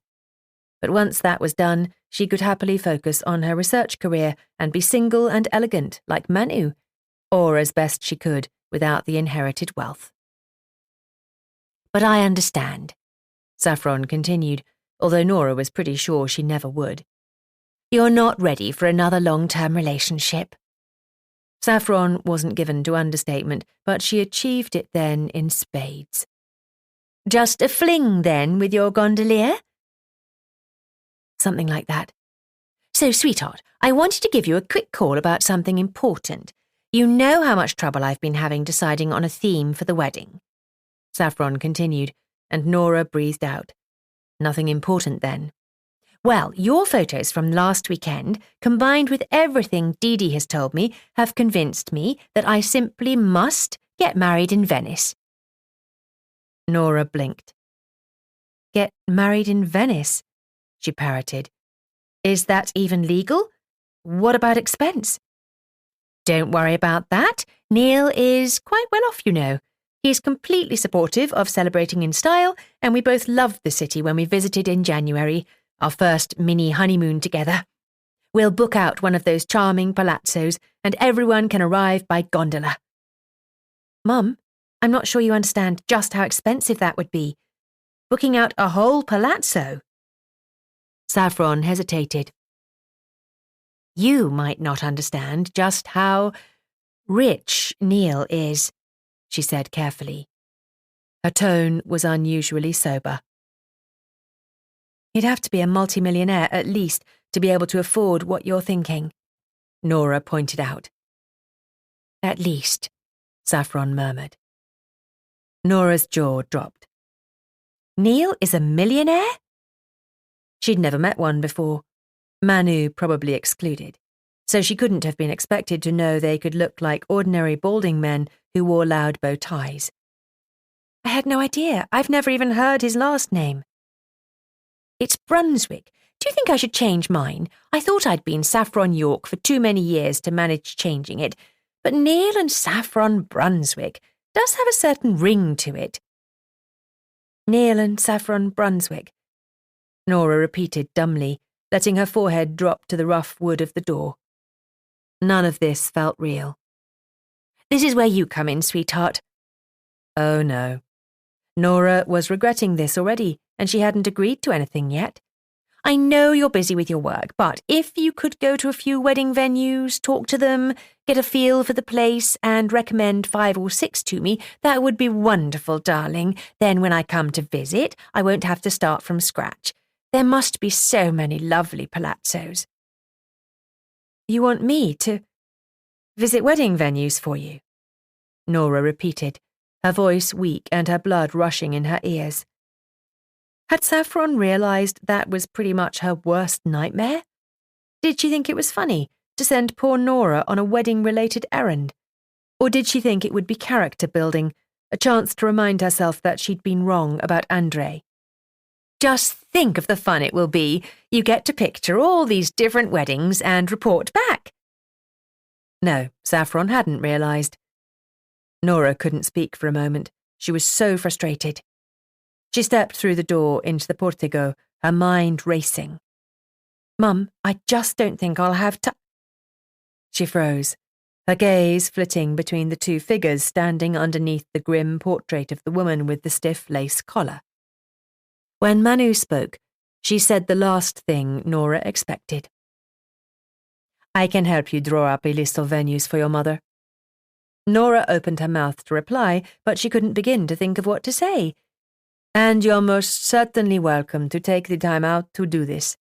But once that was done, she could happily focus on her research career and be single and elegant like Manu, or as best she could without the inherited wealth. But I understand, Saffron continued, although Norah was pretty sure she never would. You're not ready for another long-term relationship. Saffron wasn't given to understatement, but she achieved it then in spades. Just a fling, then, with your gondolier? Something like that. So, sweetheart, I wanted to give you a quick call about something important. You know how much trouble I've been having deciding on a theme for the wedding. Saffron continued, and Norah breathed out. Nothing important then. Well, your photos from last weekend, combined with everything Dee Dee has told me, have convinced me that I simply must get married in Venice. Norah blinked. Get married in Venice? She parroted. Is that even legal? What about expense? Don't worry about that. Neil is quite well off, you know. He's completely supportive of celebrating in style, and we both loved the city when we visited in January, our first mini honeymoon together. We'll book out one of those charming palazzos, and everyone can arrive by gondola. Mum, I'm not sure you understand just how expensive that would be. Booking out a whole palazzo. Saffron hesitated. You might not understand just how rich Neil is, she said carefully. Her tone was unusually sober. He'd have to be a multimillionaire at least to be able to afford what you're thinking, Norah pointed out. At least, Saffron murmured. Norah's jaw dropped. Neil is a millionaire? She'd never met one before, Manu probably excluded, so she couldn't have been expected to know they could look like ordinary balding men who wore loud bow ties. I had no idea. I've never even heard his last name. It's Brunswick. Do you think I should change mine? I thought I'd been Saffron York for too many years to manage changing it, but Neil and Saffron Brunswick does have a certain ring to it. Neil and Saffron Brunswick, Norah repeated dumbly, letting her forehead drop to the rough wood of the door. None of this felt real. This is where you come in, sweetheart. Oh no. Norah was regretting this already, and she hadn't agreed to anything yet. I know you're busy with your work, but if you could go to a few wedding venues, talk to them, get a feel for the place, and recommend 5 or 6 to me, that would be wonderful, darling. Then when I come to visit, I won't have to start from scratch. There must be so many lovely palazzos. You want me to visit wedding venues for you? Norah repeated, her voice weak and her blood rushing in her ears. Had Saffron realised that was pretty much her worst nightmare? Did she think it was funny to send poor Norah on a wedding-related errand? Or did she think it would be character-building, a chance to remind herself that she'd been wrong about Andre? Just think of the fun it will be. You get to picture all these different weddings and report back. No, Saffron hadn't realised. Norah couldn't speak for a moment. She was so frustrated. She stepped through the door into the portico, her mind racing. Mum, I just don't think I'll have time. She froze, her gaze flitting between the 2 figures standing underneath the grim portrait of the woman with the stiff lace collar. When Manu spoke, she said the last thing Norah expected. I can help you draw up a list of venues for your mother. Norah opened her mouth to reply, but she couldn't begin to think of what to say. And you're most certainly welcome to take the time out to do this.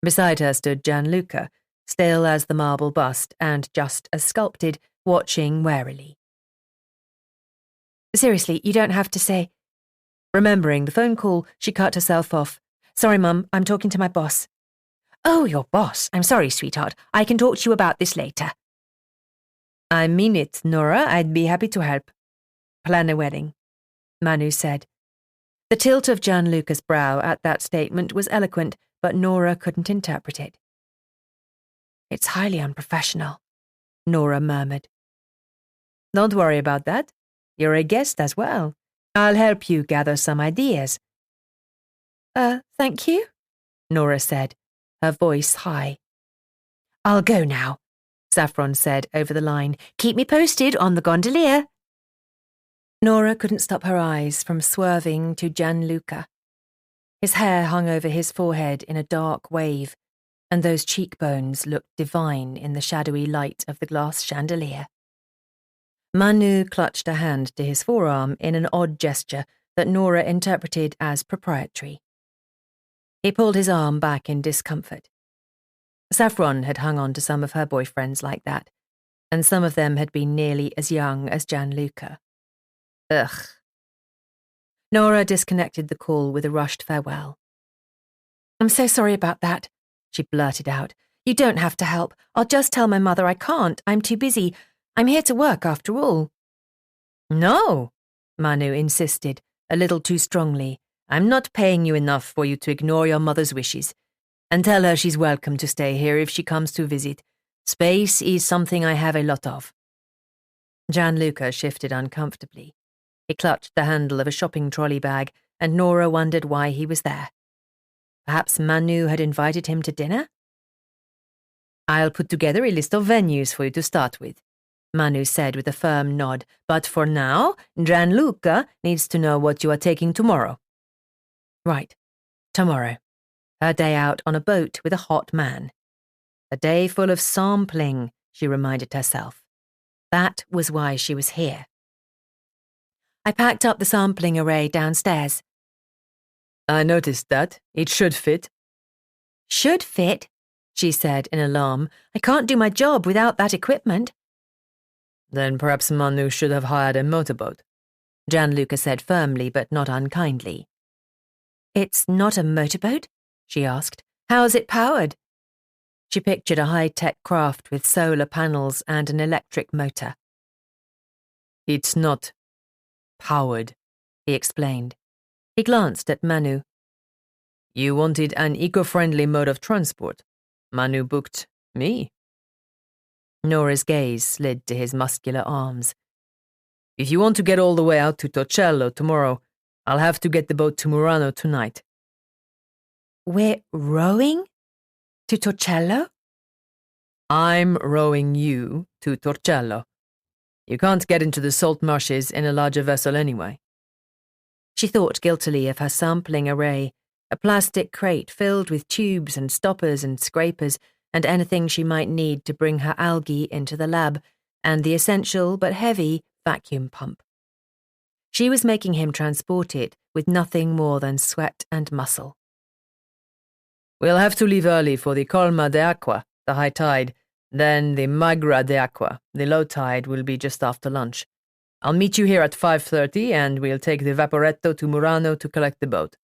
Beside her stood Gianluca, still as the marble bust and just as sculpted, watching warily. Seriously, you don't have to say. Remembering the phone call, she cut herself off. Sorry, Mum, I'm talking to my boss. Oh, your boss. I'm sorry, sweetheart. I can talk to you about this later. I mean it, Norah. I'd be happy to help. Plan a wedding, Manu said. The tilt of Gianluca's brow at that statement was eloquent, but Norah couldn't interpret it. It's highly unprofessional, Norah murmured. Don't worry about that. You're a guest as well. I'll help you gather some ideas. Thank you, Norah said, her voice high. I'll go now, Saffron said over the line. Keep me posted on the gondolier. Norah couldn't stop her eyes from swerving to Gianluca. His hair hung over his forehead in a dark wave, and those cheekbones looked divine in the shadowy light of the glass chandelier. Manu clutched a hand to his forearm in an odd gesture that Norah interpreted as proprietary. He pulled his arm back in discomfort. Saffron had hung on to some of her boyfriends like that, and some of them had been nearly as young as Gianluca. Ugh. Norah disconnected the call with a rushed farewell. I'm so sorry about that, she blurted out. You don't have to help. I'll just tell my mother I can't. I'm too busy. I'm here to work after all. No, Manu insisted, a little too strongly. I'm not paying you enough for you to ignore your mother's wishes. And tell her she's welcome to stay here if she comes to visit. Space is something I have a lot of. Gianluca shifted uncomfortably. He clutched the handle of a shopping trolley bag, and Norah wondered why he was there. Perhaps Manu had invited him to dinner? I'll put together a list of venues for you to start with, Manu said with a firm nod. But for now, Gianluca needs to know what you are taking tomorrow. Right, tomorrow. Her day out on a boat with a hot man. A day full of sampling, she reminded herself. That was why she was here. I packed up the sampling array downstairs. I noticed that. It should fit. Should fit, she said in alarm. I can't do my job without that equipment. Then perhaps Manu should have hired a motorboat, Gianluca said firmly but not unkindly. It's not a motorboat? She asked. How's it powered? She pictured a high-tech craft with solar panels and an electric motor. It's not powered, he explained. He glanced at Manu. You wanted an eco-friendly mode of transport. Manu booked me. Norah's gaze slid to his muscular arms. If you want to get all the way out to Torcello tomorrow, I'll have to get the boat to Murano tonight. We're rowing? To Torcello? I'm rowing you to Torcello. You can't get into the salt marshes in a larger vessel anyway. She thought guiltily of her sampling array, a plastic crate filled with tubes and stoppers and scrapers and anything she might need to bring her algae into the lab, and the essential but heavy vacuum pump. She was making him transport it with nothing more than sweat and muscle. We'll have to leave early for the colma de acqua, the high tide, then the magra de acqua, the low tide, will be just after lunch. I'll meet you here at 5:30 and we'll take the vaporetto to Murano to collect the boat.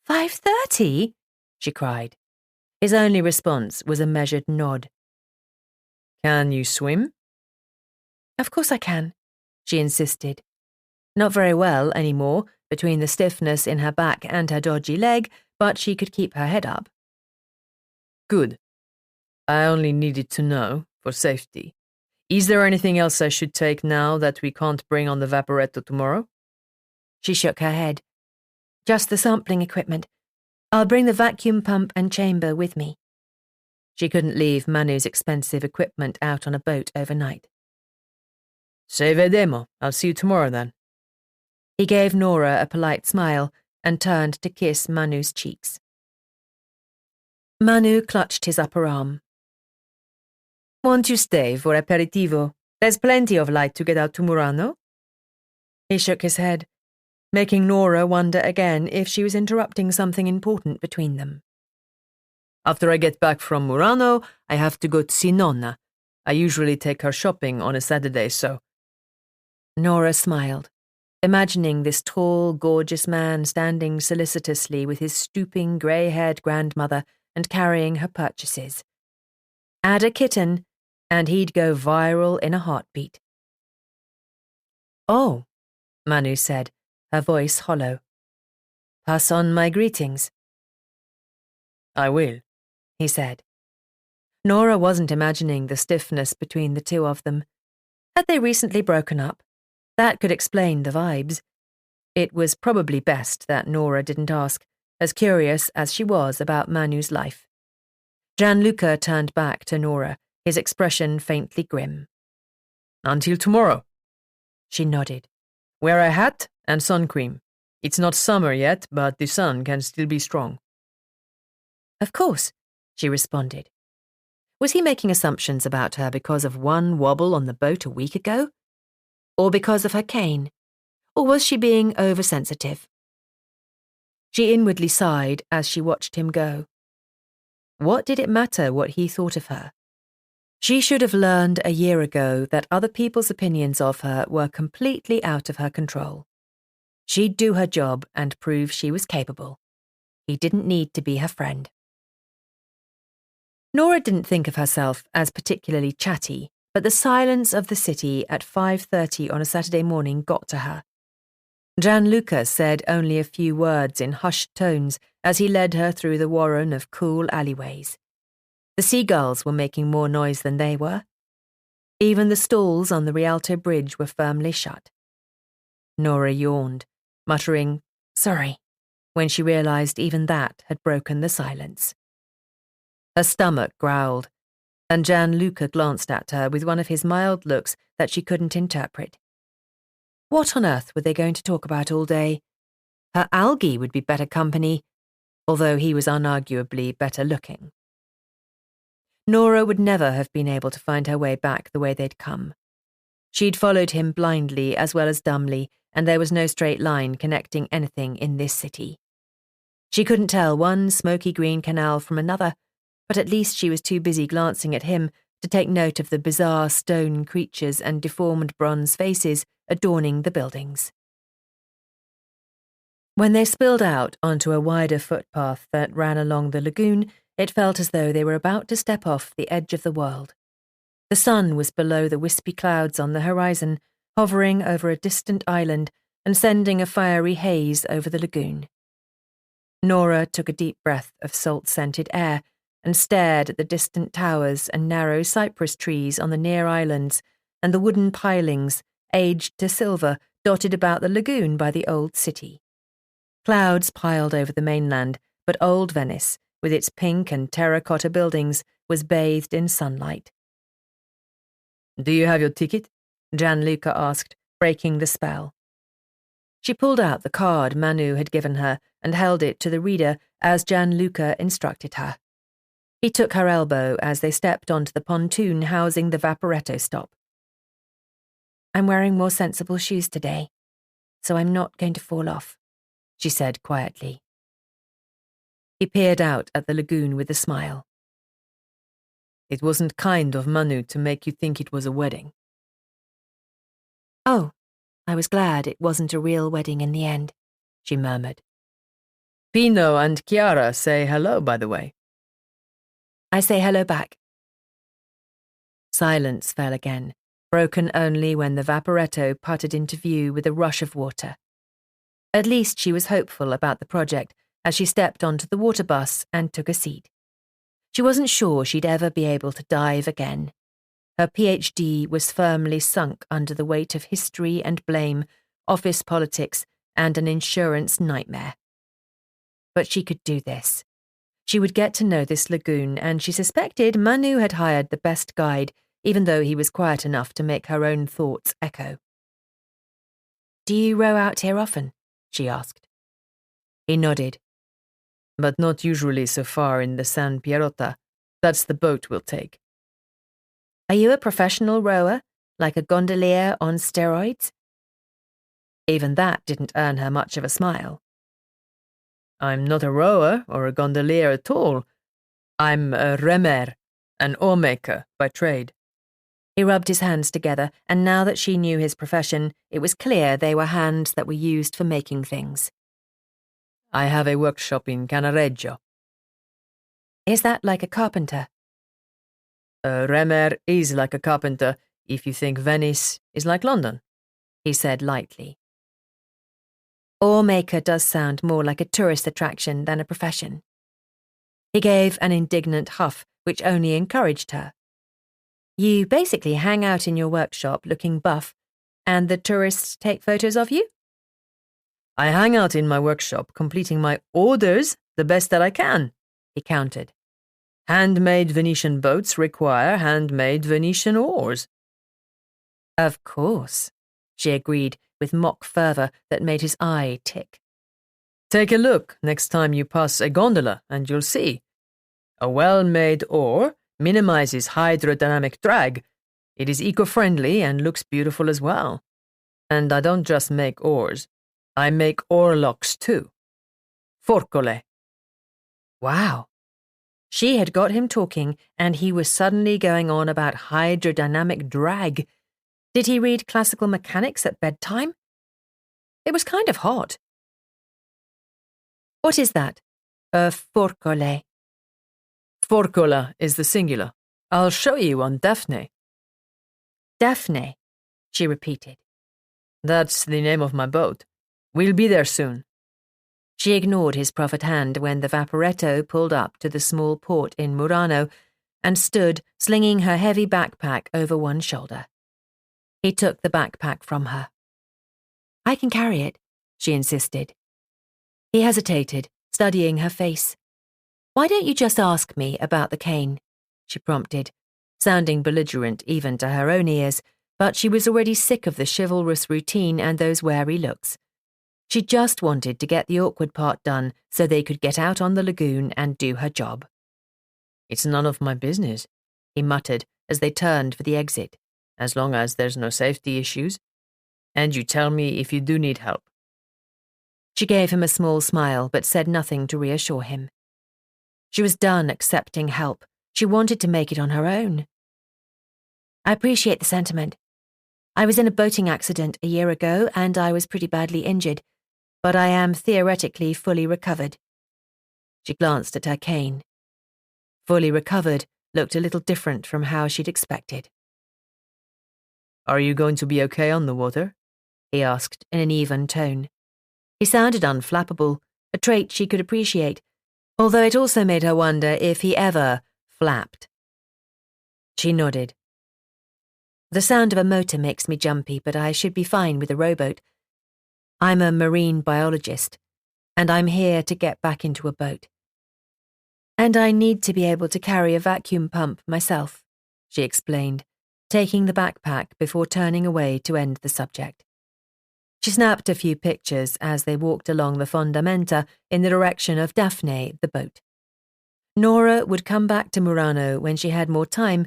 5:30? She cried. His only response was a measured nod. Can you swim? Of course I can, she insisted. Not very well anymore, between the stiffness in her back and her dodgy leg, but she could keep her head up. Good. I only needed to know, for safety. Is there anything else I should take now that we can't bring on the vaporetto tomorrow? She shook her head. Just the sampling equipment. I'll bring the vacuum pump and chamber with me. She couldn't leave Manu's expensive equipment out on a boat overnight. Se vedemo. I'll see you tomorrow then. He gave Norah a polite smile and turned to kiss Manu's cheeks. Manu clutched his upper arm. Won't you stay for aperitivo? There's plenty of light to get out to Murano. He shook his head, making Norah wonder again if she was interrupting something important between them. After I get back from Murano, I have to go to see Nonna. I usually take her shopping on a Saturday, so... Norah smiled, imagining this tall, gorgeous man standing solicitously with his stooping, grey-haired grandmother and carrying her purchases. Add a kitten, and he'd go viral in a heartbeat. Oh, Manu said, her voice hollow. Pass on my greetings. I will, he said. Norah wasn't imagining the stiffness between the two of them. Had they recently broken up? That could explain the vibes. It was probably best that Norah didn't ask, as curious as she was about Manu's life. Gianluca turned back to Norah, his expression faintly grim. Until tomorrow. She nodded. Wear a hat and sun cream. It's not summer yet, but the sun can still be strong. Of course, she responded. Was he making assumptions about her because of one wobble on the boat a week ago? Or because of her cane? Or was she being oversensitive? She inwardly sighed as she watched him go. What did it matter what he thought of her? She should have learned a year ago that other people's opinions of her were completely out of her control. She'd do her job and prove she was capable. He didn't need to be her friend. Norah didn't think of herself as particularly chatty, but the silence of the city at 5:30 on a Saturday morning got to her. Gianluca said only a few words in hushed tones as he led her through the warren of cool alleyways. The seagulls were making more noise than they were. Even the stalls on the Rialto Bridge were firmly shut. Norah yawned, muttering, "Sorry," when she realized even that had broken the silence. Her stomach growled, and Gianluca glanced at her with one of his mild looks that she couldn't interpret. What on earth were they going to talk about all day? Her algae would be better company, although he was unarguably better looking. Norah would never have been able to find her way back the way they'd come. She'd followed him blindly as well as dumbly, and there was no straight line connecting anything in this city. She couldn't tell one smoky green canal from another, but at least she was too busy glancing at him to take note of the bizarre stone creatures and deformed bronze faces adorning the buildings. When they spilled out onto a wider footpath that ran along the lagoon, it felt as though they were about to step off the edge of the world. The sun was below the wispy clouds on the horizon, hovering over a distant island and sending a fiery haze over the lagoon. Norah took a deep breath of salt-scented air and stared at the distant towers and narrow cypress trees on the near islands and the wooden pilings, aged to silver, dotted about the lagoon by the old city. Clouds piled over the mainland, but old Venice, with its pink and terracotta buildings, was bathed in sunlight. Do you have your ticket? Gianluca asked, breaking the spell. She pulled out the card Manu had given her and held it to the reader as Gianluca instructed her. He took her elbow as they stepped onto the pontoon housing the vaporetto stop. I'm wearing more sensible shoes today, so I'm not going to fall off, she said quietly. He peered out at the lagoon with a smile. It wasn't kind of Manu to make you think it was a wedding. Oh, I was glad it wasn't a real wedding in the end, she murmured. Pino and Chiara say hello, by the way. I say hello back. Silence fell again, broken only when the vaporetto putted into view with a rush of water. At least she was hopeful about the project as she stepped onto the water bus and took a seat. She wasn't sure she'd ever be able to dive again. Her PhD was firmly sunk under the weight of history and blame, office politics, and an insurance nightmare. But she could do this. She would get to know this lagoon, and she suspected Manu had hired the best guide, even though he was quiet enough to make her own thoughts echo. Do you row out here often? She asked. He nodded. But not usually so far in the San Pierrota. That's the boat we'll take. Are you a professional rower, like a gondolier on steroids? Even that didn't earn her much of a smile. I'm not a rower or a gondolier at all. I'm a remer, an oar-maker by trade. He rubbed his hands together, and now that she knew his profession, it was clear they were hands that were used for making things. I have a workshop in Cannaregio. Is that like a carpenter? A remer is like a carpenter if you think Venice is like London, he said lightly. Oar-maker does sound more like a tourist attraction than a profession. He gave an indignant huff, which only encouraged her. You basically hang out in your workshop looking buff, and the tourists take photos of you? I hang out in my workshop completing my orders the best that I can, he countered. Handmade Venetian boats require handmade Venetian oars. Of course, she agreed with mock fervour that made his eye tick. Take a look next time you pass a gondola and you'll see. A well-made oar minimizes hydrodynamic drag. It is eco-friendly and looks beautiful as well. And I don't just make oars. I make oar locks too. Forcole. Wow. She had got him talking, and he was suddenly going on about hydrodynamic drag. Did he read classical mechanics at bedtime? It was kind of hot. What is that? A forcole. Forcola is the singular. I'll show you on Daphne. Daphne, she repeated. That's the name of my boat. We'll be there soon. She ignored his proffered hand when the vaporetto pulled up to the small port in Murano and stood slinging her heavy backpack over one shoulder. He took the backpack from her. I can carry it, she insisted. He hesitated, studying her face. Why don't you just ask me about the cane? She prompted, sounding belligerent even to her own ears, but she was already sick of the chivalrous routine and those wary looks. She just wanted to get the awkward part done so they could get out on the lagoon and do her job. It's none of my business, he muttered as they turned for the exit, as long as there's no safety issues. And you tell me if you do need help. She gave him a small smile but said nothing to reassure him. She was done accepting help. She wanted to make it on her own. I appreciate the sentiment. I was in a boating accident a year ago and I was pretty badly injured, but I am theoretically fully recovered. She glanced at her cane. Fully recovered looked a little different from how she'd expected. Are you going to be okay on the water? He asked in an even tone. He sounded unflappable, a trait she could appreciate, although it also made her wonder if he ever flapped. She nodded. The sound of a motor makes me jumpy, but I should be fine with a rowboat. I'm a marine biologist, and I'm here to get back into a boat. And I need to be able to carry a vacuum pump myself, she explained, taking the backpack before turning away to end the subject. She snapped a few pictures as they walked along the fondamenta in the direction of Daphne, the boat. Norah would come back to Murano when she had more time,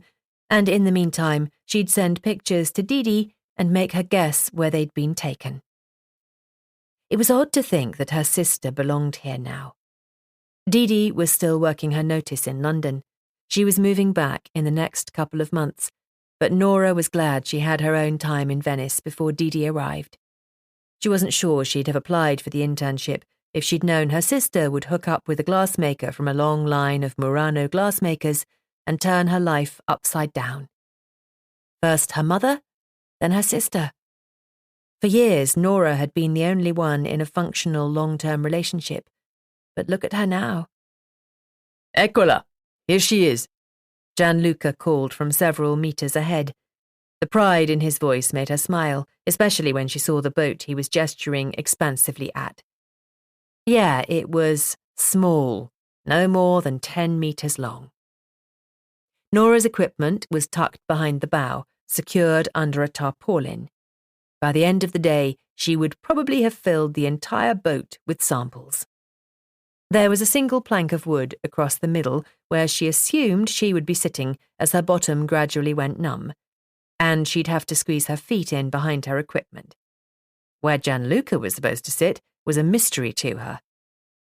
and in the meantime she'd send pictures to Didi and make her guess where they'd been taken. It was odd to think that her sister belonged here now. Didi was still working her notice in London. She was moving back in the next couple of months, but Norah was glad she had her own time in Venice before Didi arrived. She wasn't sure she'd have applied for the internship if she'd known her sister would hook up with a glassmaker from a long line of Murano glassmakers and turn her life upside down. First her mother, then her sister. For years, Norah had been the only one in a functional long-term relationship. But look at her now. Eccola! Here she is, Gianluca called from several meters ahead. The pride in his voice made her smile, especially when she saw the boat he was gesturing expansively at. Yeah, it was small, no more than 10 meters long. Norah's equipment was tucked behind the bow, secured under a tarpaulin. By the end of the day, she would probably have filled the entire boat with samples. There was a single plank of wood across the middle where she assumed she would be sitting as her bottom gradually went numb, and she'd have to squeeze her feet in behind her equipment. Where Gianluca was supposed to sit was a mystery to her.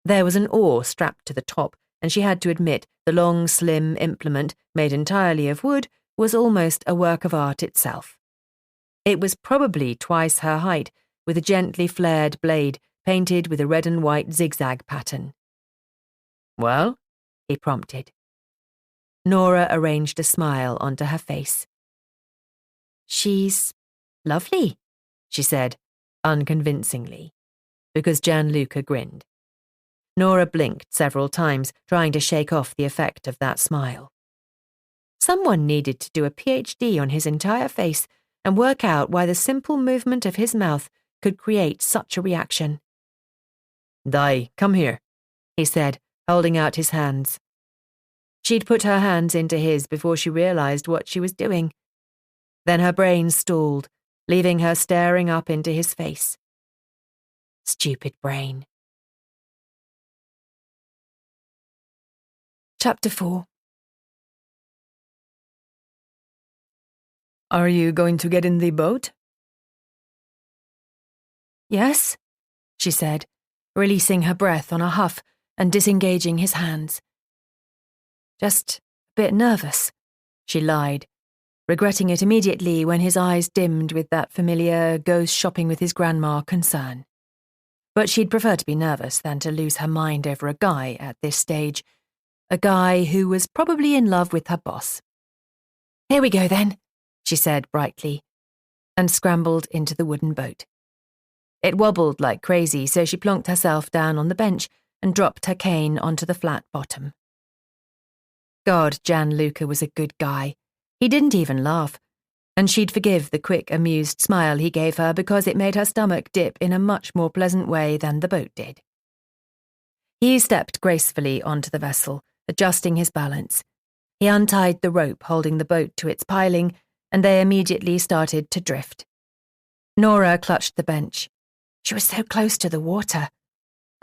There was an oar strapped to the top, and she had to admit the long, slim implement, made entirely of wood, was almost a work of art itself. It was probably twice her height, with a gently flared blade painted with a red and white zigzag pattern. Well? He prompted. Norah arranged a smile onto her face. She's lovely, she said, unconvincingly, because Gianluca grinned. Norah blinked several times, trying to shake off the effect of that smile. Someone needed to do a PhD on his entire face and work out why the simple movement of his mouth could create such a reaction. Dai, come here, he said, holding out his hands. She'd put her hands into his before she realized what she was doing. Then her brain stalled, leaving her staring up into his face. Stupid brain. Chapter 4. Are you going to get in the boat? Yes, she said, releasing her breath on a huff and disengaging his hands. Just a bit nervous, she lied, regretting it immediately when his eyes dimmed with that familiar goes shopping with his grandma concern. But she'd prefer to be nervous than to lose her mind over a guy at this stage, a guy who was probably in love with her boss. Here we go then, she said brightly, and scrambled into the wooden boat. It wobbled like crazy, so she plonked herself down on the bench and dropped her cane onto the flat bottom. God, Gianluca was a good guy. He didn't even laugh, and she'd forgive the quick, amused smile he gave her because it made her stomach dip in a much more pleasant way than the boat did. He stepped gracefully onto the vessel, adjusting his balance. He untied the rope holding the boat to its piling, and they immediately started to drift. Norah clutched the bench. She was so close to the water.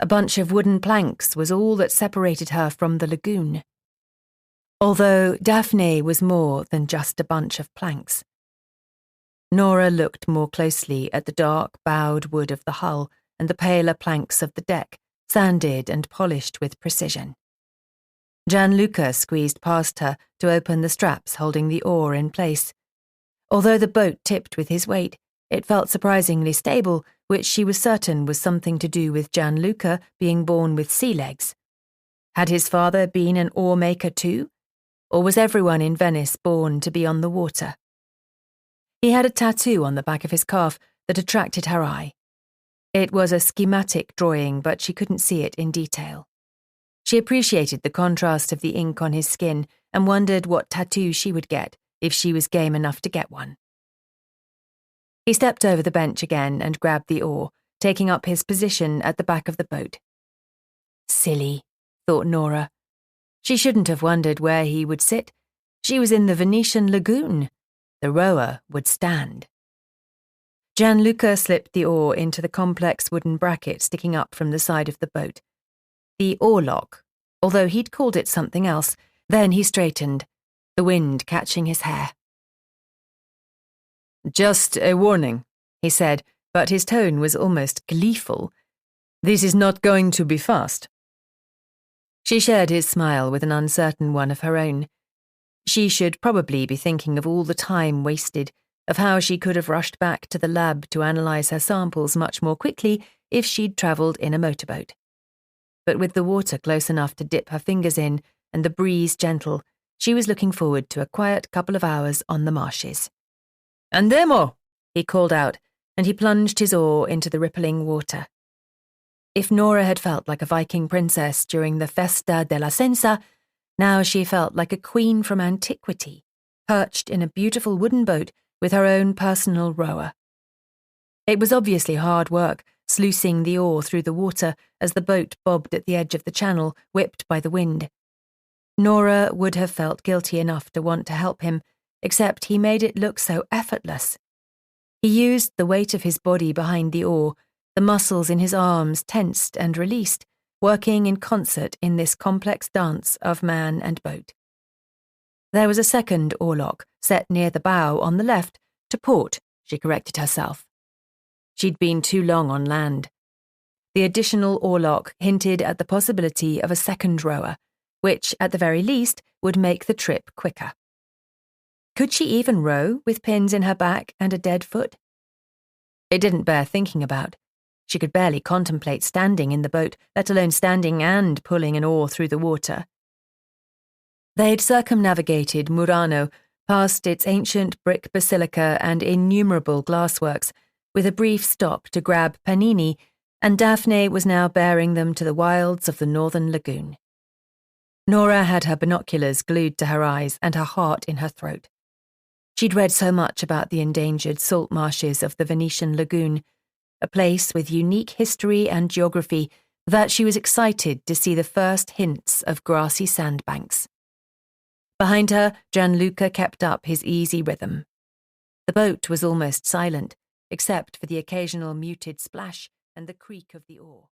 A bunch of wooden planks was all that separated her from the lagoon. Although Daphne was more than just a bunch of planks. Norah looked more closely at the dark, bowed wood of the hull and the paler planks of the deck, sanded and polished with precision. Gianluca squeezed past her to open the straps holding the oar in place. Although the boat tipped with his weight, it felt surprisingly stable, which she was certain was something to do with Gianluca being born with sea legs. Had his father been an oar-maker too? Or was everyone in Venice born to be on the water? He had a tattoo on the back of his calf that attracted her eye. It was a schematic drawing, but she couldn't see it in detail. She appreciated the contrast of the ink on his skin and wondered what tattoo she would get if she was game enough to get one. He stepped over the bench again and grabbed the oar, taking up his position at the back of the boat. Silly, thought Norah. She shouldn't have wondered where he would sit. She was in the Venetian lagoon. The rower would stand. Gianluca slipped the oar into the complex wooden bracket sticking up from the side of the boat. The oarlock, although he'd called it something else. Then he straightened, the wind catching his hair. Just a warning, he said, but his tone was almost gleeful. This is not going to be fast. She shared his smile with an uncertain one of her own. She should probably be thinking of all the time wasted, of how she could have rushed back to the lab to analyse her samples much more quickly if she'd travelled in a motorboat. But with the water close enough to dip her fingers in and the breeze gentle, she was looking forward to a quiet couple of hours on the marshes. Andemo, he called out, and he plunged his oar into the rippling water. If Norah had felt like a Viking princess during the Festa della Senza, now she felt like a queen from antiquity, perched in a beautiful wooden boat with her own personal rower. It was obviously hard work, sluicing the oar through the water as the boat bobbed at the edge of the channel, whipped by the wind. Norah would have felt guilty enough to want to help him, except he made it look so effortless. He used the weight of his body behind the oar, the muscles in his arms tensed and released, working in concert in this complex dance of man and boat. There was a second oarlock set near the bow on the left, to port, she corrected herself. She'd been too long on land. The additional oarlock hinted at the possibility of a second rower, which, at the very least, would make the trip quicker. Could she even row with pins in her back and a dead foot? It didn't bear thinking about. She could barely contemplate standing in the boat, let alone standing and pulling an oar through the water. They'd circumnavigated Murano, past its ancient brick basilica and innumerable glassworks, with a brief stop to grab panini, and Daphne was now bearing them to the wilds of the northern lagoon. Norah had her binoculars glued to her eyes and her heart in her throat. She'd read so much about the endangered salt marshes of the Venetian lagoon, a place with unique history and geography, that she was excited to see the first hints of grassy sandbanks. Behind her, Gianluca kept up his easy rhythm. The boat was almost silent, except for the occasional muted splash and the creak of the oar.